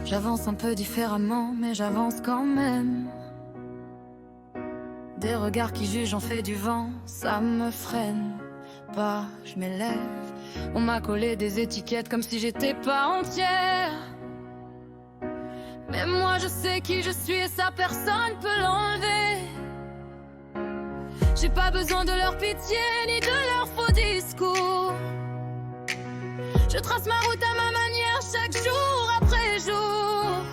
J'avance un peu différemment, mais j'avance quand même. Des regards qui jugent, en fait du vent, ça me freine pas, je m'élève. On m'a collé des étiquettes comme si j'étais pas entière. Mais moi je sais qui je suis et ça personne peut l'enlever. J'ai pas besoin de leur pitié ni de leur faux discours. Je trace ma route à ma manière chaque jour après jour.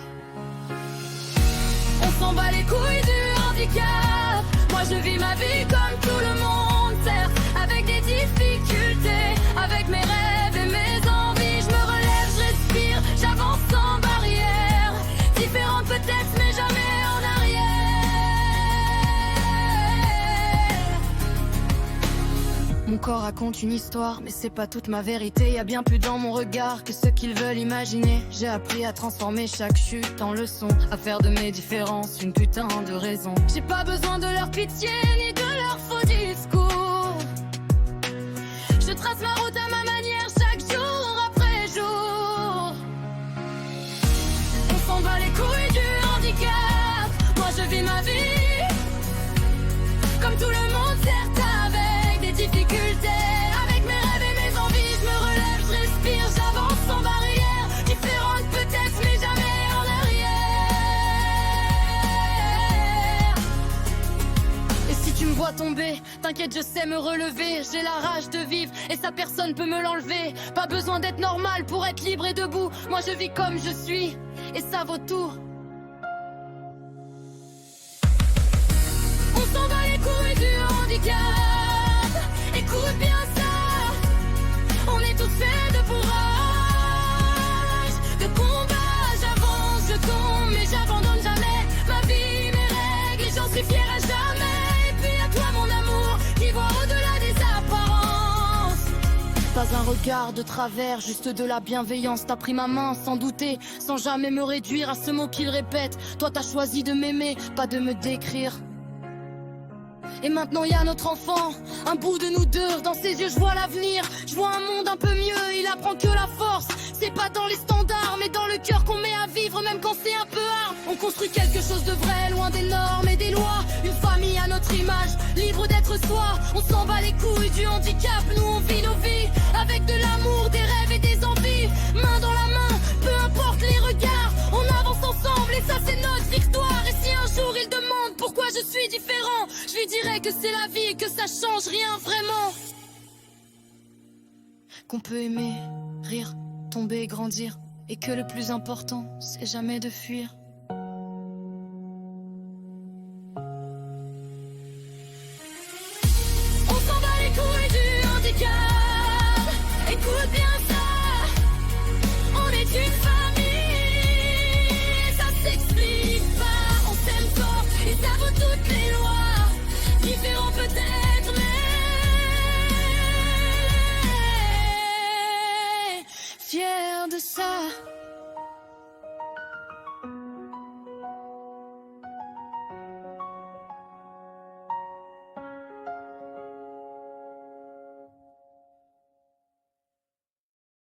On s'en bat les couilles du handicap. Moi je vis ma vie comme tout le monde, certes avec des difficultés, avec mes rêves et mes envies. Je me relève, je respire, j'avance sans barrière. Différente peut-être mais jamais en arrière. Mon corps raconte une histoire, mais c'est pas toute ma vérité. Y a bien plus dans mon regard que ce qu'ils veulent imaginer. J'ai appris à transformer chaque chute en leçon, à faire de mes différences une putain de raison. J'ai pas besoin de leur pitié ni de leur faux discours. Je trace ma route à ma manière chaque jour après jour. On s'en bat les couilles du handicap. Moi je vis ma vie comme tout le monde, certes avec des difficultés, avec mes rêves et mes envies. Je me relève, je respire, j'avance sans barrière. Différente peut-être mais jamais en arrière. Et si tu me vois tomber, t'inquiète, je sais me relever. J'ai la rage de vivre et ça personne peut me l'enlever. Pas besoin d'être normal pour être libre et debout. Moi je vis comme je suis et ça vaut tout. On s'en bat les couilles du handicap. Écoute bien ça. On est tous faits de courage, de combat. J'avance, je tombe, mais j'abandonne jamais ma vie, mes règles, et j'en suis fière à jamais. Et puis à toi mon amour, qui voit au-delà des apparences. Pas un regard de travers, juste de la bienveillance. T'as pris ma main sans douter, sans jamais me réduire à ce mot qu'il répète. Toi t'as choisi de m'aimer, pas de me décrire. Et maintenant y a notre enfant, un bout de nous deux. Dans ses yeux je vois l'avenir, je vois un monde un peu mieux. Il apprend que la force, c'est pas dans les standards, mais dans le cœur qu'on met à vivre, même quand c'est un peu hard. On construit quelque chose de vrai, loin des normes et des lois. Une famille à notre image, libre d'être soi. On s'en bat les couilles du handicap, nous on vit nos vies avec de l'amour, des rêves et des envies. Main dans la main, peu importe les regards, on avance ensemble et ça c'est notre victoire. Et si un jour il demande pourquoi je suis différent, je lui dirai que c'est la vie et que ça change rien vraiment. Qu'on peut aimer, rire, tomber, grandir, et que le plus important, c'est jamais de fuir.